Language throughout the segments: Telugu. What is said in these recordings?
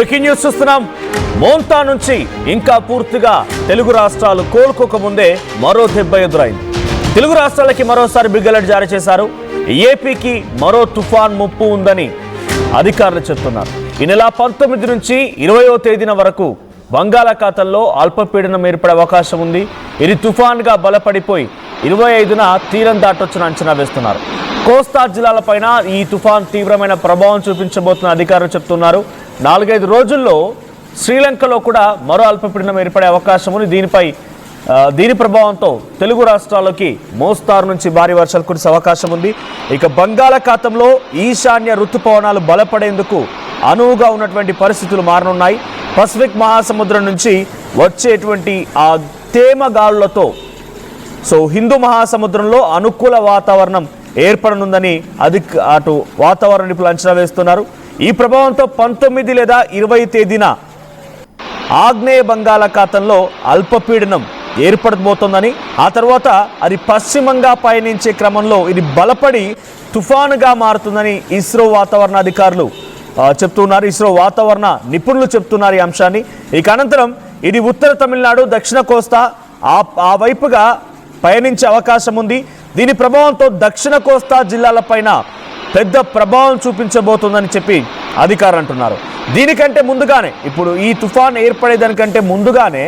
బ్రేకింగ్ న్యూస్ చూస్తున్నాం. మోంతా నుంచి ఇంకా పూర్తిగా తెలుగు రాష్ట్రాలు కోలుకోకముందే మరో దెబ్బ ఎదురైంది. తెలుగు రాష్ట్రాలకి మరోసారి బిగ్ అలర్ట్ జారీ చేశారు. ఏపీకి మరో తుఫాన్ ముప్పు ఉందని అధికారులు చెప్తున్నారు. ఈ నెల 19 నుంచి 20వ తేదీన వరకు బంగాళాఖాతంలో అల్పపీడనం ఏర్పడే అవకాశం ఉంది. ఇది తుఫాన్గా బలపడిపోయి 25న తీరం దాటొచ్చిన అంచనా వేస్తున్నారు. కోస్తా జిల్లాలపైన ఈ తుఫాన్ తీవ్రమైన ప్రభావం చూపించబోతున్న అధికారులు చెప్తున్నారు. 4-5 రోజుల్లో శ్రీలంకలో కూడా మరో అల్పపీడనం ఏర్పడే అవకాశం ఉంది. దీని ప్రభావంతో తెలుగు రాష్ట్రాలకి మోస్తారు నుంచి భారీ వర్షాలు కురిసే అవకాశం ఉంది. ఇక బంగాళాఖాతంలో ఈశాన్య ఋతుపవనాలు బలపడేందుకు అనువుగా ఉన్నటువంటి పరిస్థితులు మారనున్నాయి. పసిఫిక్ మహాసముద్రం నుంచి వచ్చేటువంటి ఆ తేమ గాలులతో హిందూ మహాసముద్రంలో అనుకూల వాతావరణం ఏర్పడనుందని అటు వాతావరణ నిపుణులు అంచనా వేస్తున్నారు. ఈ ప్రభావంతో 19 లేదా 20 తేదీన ఆగ్నేయ బంగాళాఖాతంలో అల్పపీడనం ఏర్పడబోతోందని, ఆ తర్వాత అది పశ్చిమంగా పయనించే క్రమంలో ఇది బలపడి తుఫానుగా మారుతుందని ఇస్రో వాతావరణ అధికారులు చెప్తున్నారు. ఇస్రో వాతావరణ నిపుణులు చెప్తున్నారు ఈ అంశాన్ని. ఇక అనంతరం ఇది ఉత్తర తమిళనాడు, దక్షిణ కోస్తా ఆ వైపుగా పయనించే అవకాశం ఉంది. దీని ప్రభావంతో దక్షిణ కోస్తా జిల్లాలపైన పెద్ద ప్రభావం చూపించబోతుందని చెప్పి అధికారులు అంటున్నారు. దీనికంటే ముందుగానే, ఇప్పుడు ఈ తుఫాన్ ఏర్పడేదానికంటే ముందుగానే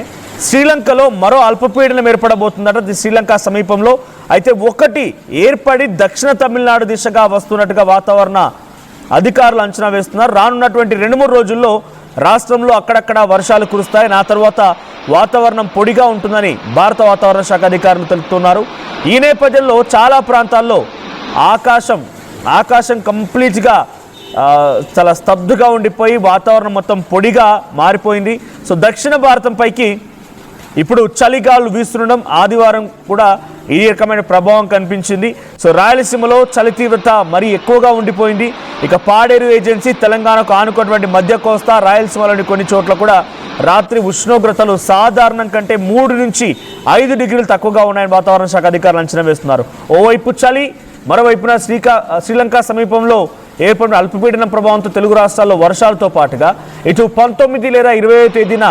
శ్రీలంకలో మరో అల్పపీడనం ఏర్పడబోతుందట. శ్రీలంక సమీపంలో అయితే ఒకటి ఏర్పడి దక్షిణ తమిళనాడు దిశగా వస్తున్నట్టుగా వాతావరణ అధికారులు అంచనా వేస్తున్నారు. రానున్నటువంటి 2-3 రోజుల్లో రాష్ట్రంలో అక్కడక్కడ వర్షాలు కురుస్తాయి. ఆ తర్వాత వాతావరణం పొడిగా ఉంటుందని భారత వాతావరణ శాఖ అధికారులు తెలుపుతున్నారు. ఈ నేపథ్యంలో చాలా ప్రాంతాల్లో ఆకాశం కంప్లీట్గా చాలా స్తబ్దుగా ఉండిపోయి వాతావరణం మొత్తం పొడిగా మారిపోయింది. దక్షిణ భారతం పైకి ఇప్పుడు చలిగాలు వీస్తుండడం, ఆదివారం కూడా ఈ రకమైన ప్రభావం కనిపించింది. రాయలసీమలో చలి తీవ్రత మరీ ఎక్కువగా ఉండిపోయింది. ఇక పాడేరు ఏజెన్సీ, తెలంగాణకు ఆనుకున్నటువంటి మధ్య కోస్తా, రాయలసీమలోని కొన్ని చోట్ల కూడా రాత్రి ఉష్ణోగ్రతలు సాధారణం కంటే 3 నుంచి 5 డిగ్రీలు తక్కువగా ఉన్నాయని వాతావరణ శాఖ అధికారులు అంచనా వేస్తున్నారు. ఓవైపు చలి, మరోవైపున శ్రీలంక సమీపంలో ఏర్పడిన అల్పపీడనం ప్రభావంతో తెలుగు రాష్ట్రాల్లో వర్షాలతో పాటుగా ఇటు 19 లేదా 20వ తేదీన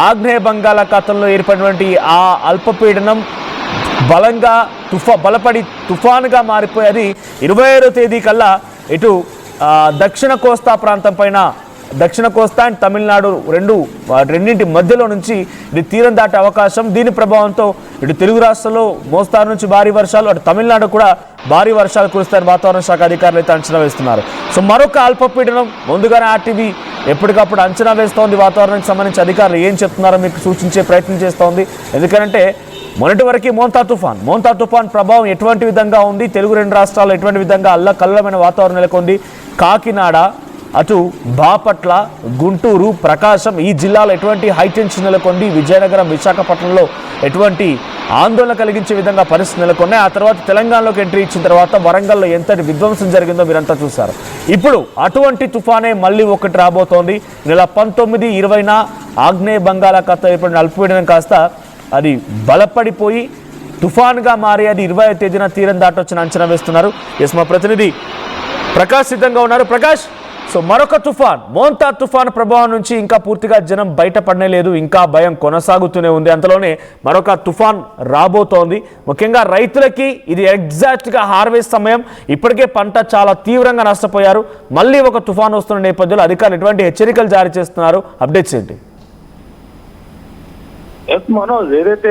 ఆగ్నేయ బంగాళాఖాతంలో ఏర్పడినటువంటి ఆ అల్పపీడనం బలపడి తుఫానుగా మారిపోయేది 25వ తేదీ కల్లా ఇటు దక్షిణ కోస్తా ప్రాంతం పైన, దక్షిణ కోస్తా అండ్ తమిళనాడు రెండింటి మధ్యలో నుంచి ఇది తీరం దాటే అవకాశం. దీని ప్రభావంతో ఇటు తెలుగు రాష్ట్రాల్లో మోస్తారు నుంచి భారీ వర్షాలు, అటు తమిళనాడు కూడా భారీ వర్షాలు కురుస్తాయని వాతావరణ శాఖ అధికారులు అయితే అంచనా వేస్తున్నారు. మరొక అల్పపీడనం ముందుగానే ఆర్టీవీ ఎప్పటికప్పుడు అంచనా వేస్తోంది. వాతావరణానికి సంబంధించి అధికారులు ఏం చెప్తున్నారో మీకు సూచించే ప్రయత్నం చేస్తోంది. ఎందుకంటే మొన్నటి వరకు మోంతా తుఫాన్ ప్రభావం ఎటువంటి విధంగా ఉంది, తెలుగు 2 రాష్ట్రాల్లో ఎటువంటి విధంగా అల్లకల్లమైన వాతావరణం నెలకొంది. కాకినాడ, అటు బాపట్ల, గుంటూరు, ప్రకాశం ఈ జిల్లాలో ఎటువంటి హైటెన్షన్ నెలకొంది. విజయనగరం, విశాఖపట్నంలో ఎటువంటి ఆందోళన కలిగించే విధంగా పరిస్థితి నెలకొన్నాయి. ఆ తర్వాత తెలంగాణలోకి ఎంట్రీ ఇచ్చిన తర్వాత వరంగల్లో ఎంతటి విధ్వంసం జరిగిందో మీరంతా చూశారు. ఇప్పుడు అటువంటి తుఫానే మళ్ళీ ఒకటి రాబోతోంది. నెల 19, 20న ఆగ్నేయ బంగాళాఖాతం ఏర్పడిన అల్పపీడనం కాస్త అది బలపడిపోయి తుఫాన్గా మారి అది 20వ తేదీన తీరం దాటొచ్చిన అంచనా వేస్తున్నారు. మా ప్రతినిధి ప్రకాష్ సిద్ధంగా ఉన్నారు. ప్రకాష్, మరొక తుఫాన్, మోంతా తుఫాన్ ప్రభావం నుంచి ఇంకా పూర్తిగా జనం బయటపడనే లేదు, ఇంకా భయం కొనసాగుతూనే ఉంది. అంతలోనే మరొక తుఫాన్ రాబోతోంది. ముఖ్యంగా రైతులకి ఇది ఎగ్జాక్ట్గా హార్వెస్ట్ సమయం. ఇప్పటికే పంట చాలా తీవ్రంగా నష్టపోయారు. మళ్ళీ ఒక తుఫాన్ వస్తున్న నేపథ్యంలో అధికారులు ఎటువంటి హెచ్చరికలు జారీ చేస్తున్నారు? అప్డేట్స్ ఏంటి? మనోజ్, ఏదైతే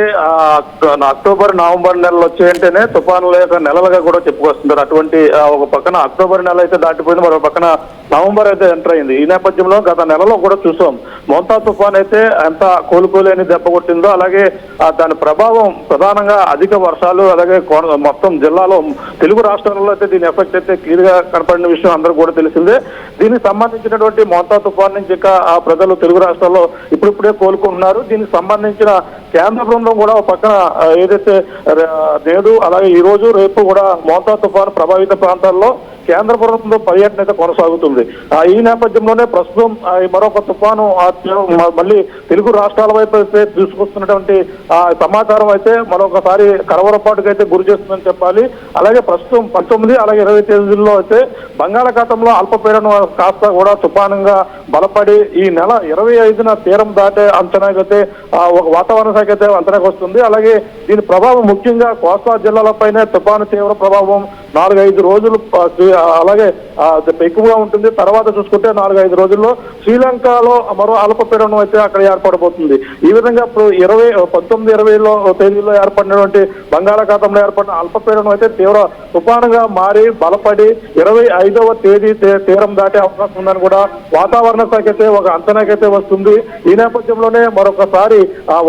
అక్టోబర్, నవంబర్ నెలలు వచ్చాయంటేనే తుఫానుల యొక్క నెలలుగా కూడా చెప్పుకొస్తుంటారు. అటువంటి ఒక పక్కన అక్టోబర్ నెల అయితే దాటిపోయింది, మరో పక్కన నవంబర్ అయితే ఎంటర్ అయింది. ఈ నేపథ్యంలో గత నెలలో కూడా చూసాం మోంతా తుఫాన్ అయితే ఎంత కోలుకోలేని దెబ్బ కొట్టిందో, అలాగే దాని ప్రభావం ప్రధానంగా అధిక వర్షాలు, అలాగే మొత్తం జిల్లాలో తెలుగు రాష్ట్రాలలో అయితే దీని ఎఫెక్ట్ అయితే క్లియర్ గా కనపడిన విషయం అందరూ కూడా తెలిసిందే. దీనికి సంబంధించినటువంటి మోంతా తుఫాన్ నుంచి ఇంకా ప్రజలు తెలుగు రాష్ట్రాల్లో ఇప్పుడిప్పుడే కోలుకుంటున్నారు. దీనికి సంబంధించిన కేంద్ర బృందం కూడా ఒక పక్కన ఏదైతే నేడు, అలాగే ఈ రోజు, రేపు కూడా మోంతా తుఫాను ప్రభావిత ప్రాంతాల్లో కేంద్ర ప్రభుత్వంలో పర్యటన అయితే కొనసాగుతుంది. ఈ నేపథ్యంలోనే ప్రస్తుతం మరొక తుఫాను మళ్ళీ తెలుగు రాష్ట్రాల వైపు అయితే తీసుకొస్తున్నటువంటి సమాచారం అయితే మరొకసారి కలవరపాటుకు అయితే గురి చేస్తుందని చెప్పాలి. అలాగే ప్రస్తుతం 19 అలాగే 20 తేదీల్లో అయితే బంగాళాఖాతంలో అల్పపీడనం కాస్త కూడా తుఫానుగా బలపడి ఈ నెల 25న తీరం దాటే అంచనాకైతే ఒక వాతావరణ శాఖ అయితే అంచనాకు వస్తుంది. అలాగే దీని ప్రభావం ముఖ్యంగా కోస్తా జిల్లాలపైనే తుఫాను తీవ్ర ప్రభావం 4-5 రోజులు అలాగే ఎక్కువగా ఉంటుంది. తర్వాత చూసుకుంటే 4-5 రోజుల్లో శ్రీలంకలో మరో అల్పపీడనం అయితే అక్కడ ఏర్పడబోతుంది. ఈ విధంగా ఇప్పుడు 19-20 తేదీలో ఏర్పడినటువంటి బంగాళాఖాతంలో ఏర్పడిన అల్పపీడనం అయితే తీవ్ర తుఫానుగా మారి బలపడి 25వ తేదీ తీరం దాటే అవకాశం ఉందని కూడా వాతావరణ శాఖ అయితే ఒక అంచనాకైతే వస్తుంది. ఈ నేపథ్యంలోనే మరొకసారి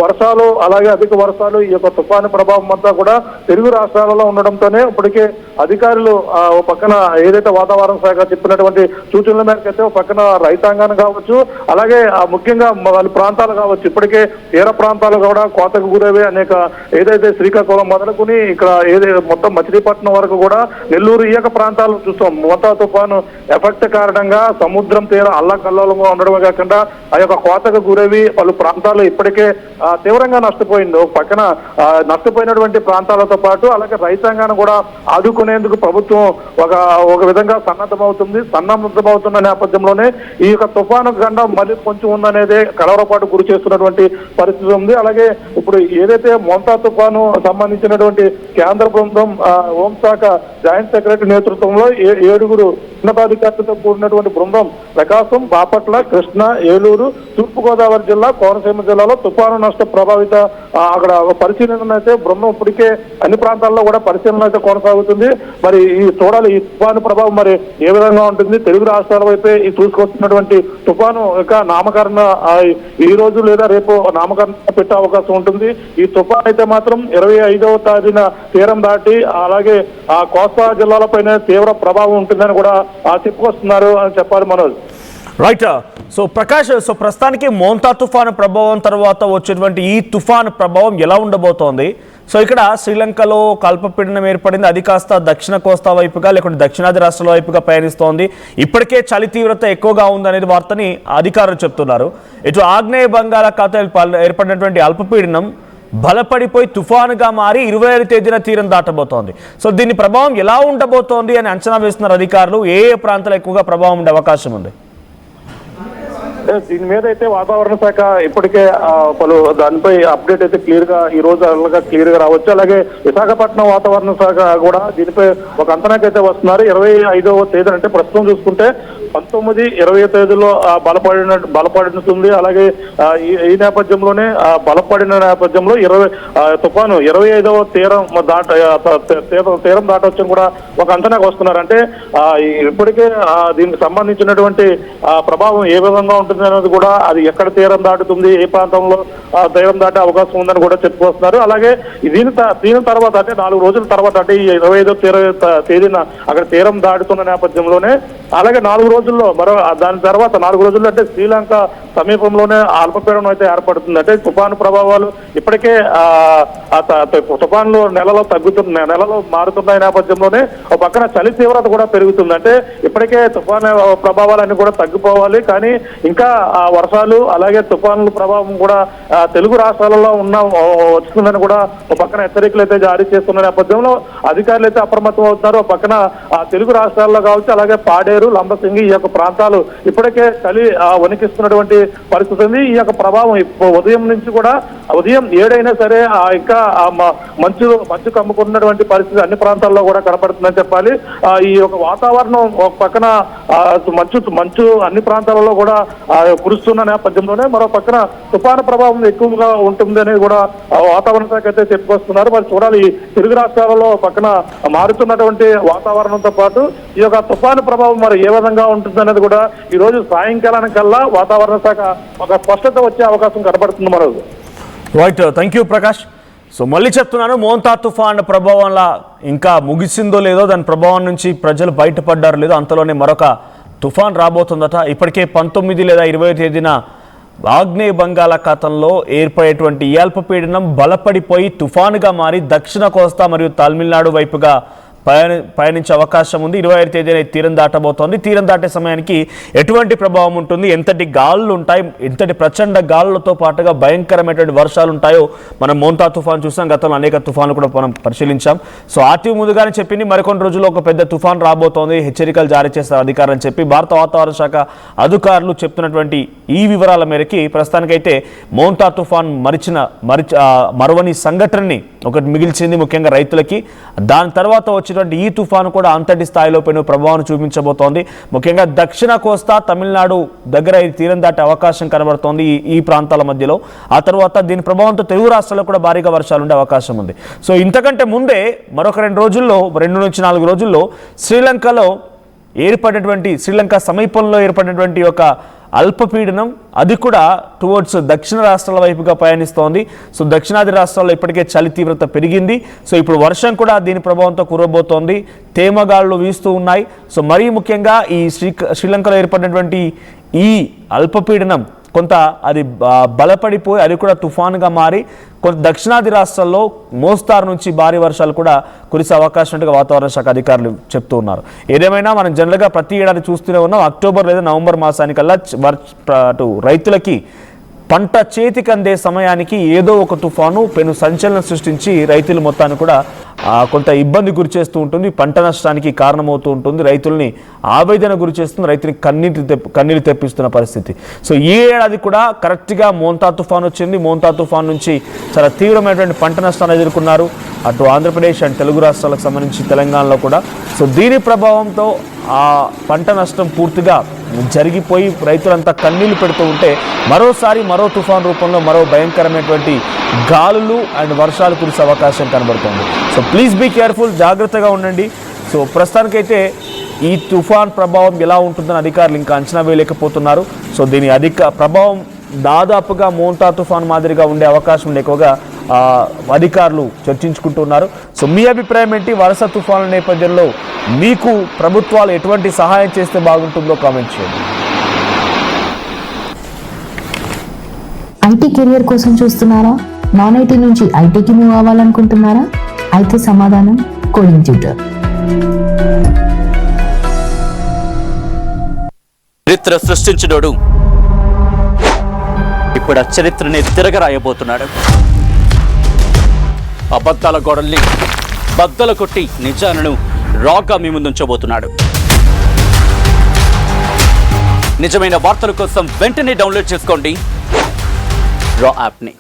వర్షాలు అలాగే అధిక వర్షాలు ఈ యొక్క తుఫాను ప్రభావం అంతా కూడా తెలుగు రాష్ట్రాలలో ఉండడంతోనే ఇప్పటికే అధికారులు ఒక పక్కన ఏదైతే వాతావరణ శాఖ చెప్పినటువంటి సూచనల మేరకు అయితే ఒక పక్కన రైతాంగాన్ని కావచ్చు అలాగే ముఖ్యంగా వాళ్ళ ప్రాంతాలు కావచ్చు ఇప్పటికే తీర ప్రాంతాలు కూడా కోతకు గురవే అనేక ఏదైతే శ్రీకాకుళం మొదలుకుని ఇక్కడ ఏదైతే మొత్తం మచిలీపట్నం వరకు కూడా నెల్లూరు ఈ యొక్క ప్రాంతాలు చూస్తాం. మోంతా తుఫాను ఎఫెక్ట్ కారణంగా సముద్రం తీరం అల్లకల్లోలంగా ఉండడమే కాకుండా ఆ యొక్క కోతకు గురవి పలు ప్రాంతాలు ఇప్పటికే తీవ్రంగా నష్టపోయింది. ఒక పక్కన నష్టపోయినటువంటి ప్రాంతాలతో పాటు అలాగే రైతాంగాన్ని కూడా ఆదుకునేందుకు ప్రభుత్వం ఒక విధంగా సన్నద్ధమవుతున్న నేపథ్యంలోనే ఈ యొక్క తుఫాను గండం మళ్ళీ కొంచెం ఉందనేదే కలవరపాటు గురి చేస్తున్నటువంటి పరిస్థితి ఉంది. అలాగే ఇప్పుడు ఏదైతే మోంతా తుఫాను సంబంధించినటువంటి కేంద్ర బృందం హోంశాఖ జాయింట్ సెక్రటరీ నేతృత్వంలో 7 ఉన్నతాధికారులతో కూడినటువంటి బృందం ప్రకాశం, బాపట్ల, కృష్ణా, ఏలూరు, తూర్పుగోదావరి జిల్లా, కోనసీమ జిల్లాలో తుఫాను నష్ట ప్రభావిత అక్కడ పరిశీలన అయితే బృందం ఇప్పటికే అన్ని ప్రాంతాల్లో కూడా పరిశీలన అయితే కొనసాగుతుంది. మరి ఈ చూడాలి ఈ తుఫాను ప్రభావం మరి ఏ విధంగా ఉంటుంది. తెలుగు రాష్ట్రాల వైపే ఈ తీసుకొస్తున్నటువంటి తుఫాను యొక్క నామకరణ ఈ రోజు లేదా రేపు నామకరణ పెట్టే అవకాశం ఉంటుంది. ఈ తుఫాను అయితే మాత్రం 25వ తేదీన తీరం దాటి అలాగే కోస్తా జిల్లాలపైన తీవ్ర ప్రభావం ఉంటుందని కూడా చెప్పుకొస్తున్నారు అని చెప్పాలి Manoj. Right. So Prakash, so ప్రస్తుతానికి మోంతా తుఫాను ప్రభావం తర్వాత వచ్చేటువంటి ఈ తుఫాను ప్రభావం ఎలా ఉండబోతోంది? సో ఇక్కడ శ్రీలంకలో అల్పపీడనం ఏర్పడింది, అది కాస్త దక్షిణ కోస్తా వైపుగా లేకుంటే దక్షిణాది రాష్ట్రాల వైపుగా పయనిస్తోంది. ఇప్పటికే చలి తీవ్రత ఎక్కువగా ఉందనేది వార్తని అధికారులు చెప్తున్నారు. ఇటు ఆగ్నేయ బంగాళాఖాతం ఏర్పడినటువంటి అల్పపీడనం బలపడిపోయి తుఫానుగా మారి 25వ తేదీన తీరం దాటబోతోంది. సో దీని ప్రభావం ఎలా ఉండబోతోంది అని అంచనా వేస్తున్నారు అధికారులు. ఏ ప్రభావం ఎక్కువగా ప్రభావం ఉండే అవకాశం ఉంది? దీని మీద అయితే వాతావరణ శాఖ ఇప్పటికే పలు దానిపై అప్డేట్ అయితే ఈ రోజు క్లియర్ గా రావచ్చు. అలాగే విశాఖపట్నం వాతావరణ శాఖ కూడా దీనిపై ఒక అంచనాకైతే వస్తున్నారు. 25వ తేదీ అంటే ప్రస్తుతం చూసుకుంటే 19, 20 తేదీలో బలపడుతుంది. అలాగే ఈ నేపథ్యంలోనే బలపడిన నేపథ్యంలో తుఫాను 25వ తీరం దాటొచ్చని కూడా ఒక అంచనాకు వస్తున్నారు. అంటే ఇప్పటికే దీనికి సంబంధించినటువంటి ప్రభావం ఏ విధంగా ఉంటుంది అనేది కూడా అది ఎక్కడ తీరం దాటుతుంది, ఏ ప్రాంతంలో తీరం దాటే అవకాశం ఉందని కూడా చెప్పుకొస్తున్నారు. అలాగే దీని తర్వాత అంటే 4 రోజుల తర్వాత అంటే ఈ 25వ తేదీన అక్కడ తీరం దాటుతున్న నేపథ్యంలోనే అలాగే 4 రోజుల్లో దాని తర్వాత 4 రోజుల్లో అంటే శ్రీలంక సమీపంలోనే అల్పపీడనం అయితే ఏర్పడుతుంది. అంటే తుఫాను ప్రభావాలు ఇప్పటికే తుఫాన్లు నెలలో మారుతున్న నేపథ్యంలోనే ఒక పక్కన చలి తీవ్రత కూడా పెరుగుతుంది. అంటే ఇప్పటికే తుఫాను ప్రభావాలన్నీ కూడా తగ్గిపోవాలి, కానీ ఇంకా వర్షాలు అలాగే తుఫానుల ప్రభావం కూడా తెలుగు రాష్ట్రాలలో వస్తుందని కూడా ఒక పక్కన హెచ్చరికలు అయితే జారీ చేస్తున్న నేపథ్యంలో అధికారులు అయితే అప్రమత్తం అవుతున్నారు. ఒక పక్కన తెలుగు రాష్ట్రాల్లో కావచ్చు అలాగే పాడేరు, లంబసింగి ఈ యొక్క ప్రాంతాలు ఇప్పటికే చలి వణికిస్తున్నటువంటి పరిస్థితి ఉంది. ఈ యొక్క ప్రభావం ఉదయం నుంచి కూడా ఉదయం 7 అయినా సరే ఇంకా మంచు కమ్ముకున్నటువంటి పరిస్థితి అన్ని ప్రాంతాల్లో కూడా కనపడుతుందని చెప్పాలి. ఈ యొక్క వాతావరణం ఒక పక్కన మంచు అన్ని ప్రాంతాలలో కూడా కురుస్తున్న నేపథ్యంలోనే మరో పక్కన తుఫాను ప్రభావం ఎక్కువగా ఉంటుంది అనేది కూడా వాతావరణ శాఖ అయితే చెప్పుకొస్తున్నారు. మరి చూడాలి తెలుగు రాష్ట్రాలలో పక్కన మారుతున్నటువంటి వాతావరణంతో పాటు ఈ యొక్క తుఫాను ప్రభావం మరి ఏ విధంగా ఉంటుంది అనేది కూడా ఈ రోజు సాయంకాలానికల్లా వాతావరణ శాఖ ఒక స్పష్టత వచ్చే అవకాశం కనబడుతుంది. మరో right, thank you Prakash. So మళ్ళీ చెప్తున్నాను, మోంతా తుఫాన్ ప్రభావంలా ఇంకా ముగిసిందో లేదో, దాని ప్రభావం నుంచి ప్రజలు బయటపడ్డారో లేదో, అంతలోనే మరొక తుఫాన్ రాబోతుందట. ఇప్పటికే 19 లేదా 20వ తేదీన ఆగ్నేయ బంగాళాఖాతంలో ఏర్పడేటువంటి ఈ అల్పపీడనం బలపడిపోయి తుఫానుగా మారి దక్షిణ కోస్తా మరియు తమిళనాడు వైపుగా పయనించే అవకాశం ఉంది. 25వ తేదీన తీరం దాటబోతోంది. తీరం దాటే సమయానికి ఎటువంటి ప్రభావం ఉంటుంది, ఎంతటి గాలులు ఉంటాయి, ఎంతటి ప్రచండ గాలులతో పాటుగా భయంకరమైనటువంటి వర్షాలు ఉంటాయో మనం మోంతా తుఫాన్ చూసాం. గతంలో అనేక తుఫాన్లు కూడా మనం పరిశీలించాం. సో ఆర్టీవీ ముందుగానే చెప్పింది మరికొన్ని రోజుల్లో ఒక పెద్ద తుఫాన్ రాబోతోంది, హెచ్చరికలు జారీ చేస్తారు అధికారులు అని చెప్పి భారత వాతావరణ శాఖ అధికారులు చెప్తున్నటువంటి ఈ వివరాల మేరకి ప్రస్తుతానికైతే మోంతా తుఫాన్ మరవని సంఘటనని ఒకటి మిగిల్చింది ముఖ్యంగా రైతులకి. దాని తర్వాత వచ్చినటువంటి ఈ తుఫాను కూడా అంతటి స్థాయిలో పైన ప్రభావం చూపించబోతోంది. ముఖ్యంగా దక్షిణ కోస్తా తమిళనాడు దగ్గర ఇది తీరం దాటే అవకాశం కనబడుతోంది ఈ ప్రాంతాల మధ్యలో. ఆ తర్వాత దీని ప్రభావంతో తెలుగు రాష్ట్రాల్లో కూడా భారీగా వర్షాలు ఉండే అవకాశం ఉంది. సో ఇంతకంటే ముందే మరొక 2 నుంచి 4 రోజుల్లో శ్రీలంకలో శ్రీలంక సమీపంలో ఏర్పడినటువంటి ఒక అల్పపీడనం అది కూడా టువర్డ్స్ దక్షిణ రాష్ట్రాల వైపుగా పయనిస్తోంది. సో దక్షిణాది రాష్ట్రాల్లో ఇప్పటికే చలి తీవ్రత పెరిగింది. సో ఇప్పుడు వర్షం కూడా దీని ప్రభావంతో కురవబోతోంది. తేమగాళ్ళు వీస్తూ ఉన్నాయి. సో మరీ ముఖ్యంగా ఈ శ్రీలంకలో ఏర్పడినటువంటి ఈ అల్పపీడనం కొంత అది బలపడిపోయి అది కూడా తుఫానుగా మారి కొంత దక్షిణాది రాష్ట్రాల్లో మోస్తారు నుంచి భారీ వర్షాలు కూడా కురిసే అవకాశం ఉన్నట్టుగా వాతావరణ శాఖ అధికారులు చెప్తూ ఉన్నారు. ఏదేమైనా మనం జనరల్గా ప్రతి ఏడాది చూస్తూనే ఉన్నాం, అక్టోబర్ లేదా నవంబర్ మాసానికల్లా అటు రైతులకి పంట చేతికి అందే సమయానికి ఏదో ఒక తుఫాను పెను సంచలనం సృష్టించి రైతులు మొత్తాన్ని కూడా కొంత ఇబ్బంది గురి చేస్తూ ఉంటుంది, పంట నష్టానికి కారణమవుతూ ఉంటుంది, రైతుల్ని ఆవేదన గురి చేస్తుంది, రైతుని కన్నీరు తెప్పిస్తున్న పరిస్థితి. సో ఈ ఏడాది కూడా కరెక్ట్గా మోంతా తుఫాన్ వచ్చింది. మోంతా తుఫాన్ నుంచి చాలా తీవ్రమైనటువంటి పంట నష్టాన్ని ఎదుర్కొన్నారు అటు ఆంధ్రప్రదేశ్ అండ్ తెలుగు రాష్ట్రాలకు సంబంధించి తెలంగాణలో కూడా. సో దీని ప్రభావంతో ఆ పంట నష్టం పూర్తిగా జరిగిపోయి రైతులంతా కన్నీళ్లు పెడుతూ ఉంటే మరోసారి మరో తుఫాన్ రూపంలో మరో భయంకరమైనటువంటి గాలులు అండ్ వర్షాలు కురిసే అవకాశం కనబడుతుంది. సో ప్లీజ్ బీ కేర్ఫుల్, జాగ్రత్తగా ఉండండి. సో ప్రస్తుతానికైతే ఈ తుఫాన్ ప్రభావం ఎలా ఉంటుందని అధికారులు ఇంకా అంచనా వేయలేకపోతున్నారు. సో దీని ప్రభావం దాదాపుగా మోంతా తుఫాన్ మాదిరిగా ఉండే అవకాశం ఎక్కువగా అధికారులు చర్చించుకుంటున్నారు. సో మీ అభిప్రాయం ఏంటి? వరుస తుఫానుల నేపథ్యంలో మీకు ప్రభుత్వాలు ఎటువంటి సహాయం చేస్తే బాగుంటుందో కామెంట్ చేయండి. ఐటీ కెరియర్ కోసం చూస్తున్నారా? నాన్ ఐటీ నుంచి ఐటీకి మూవ్ అవ్వాలనుకుంటున్నారా? అయితే సమాధానం కోడింగ్ ట్యూటర్. చరిత్ర సృష్టించినోడు ఇప్పుడు ఆ చరిత్రని తిరగరాయబోతున్నాడు. అబద్ధాల గోడల్ని బద్దలు కొట్టి నిజాలను రాగా మీ ముందుంచబోతున్నాడు. నిజమైన వార్తల కోసం వెంటనే డౌన్లోడ్ చేసుకోండి రా యాప్ని.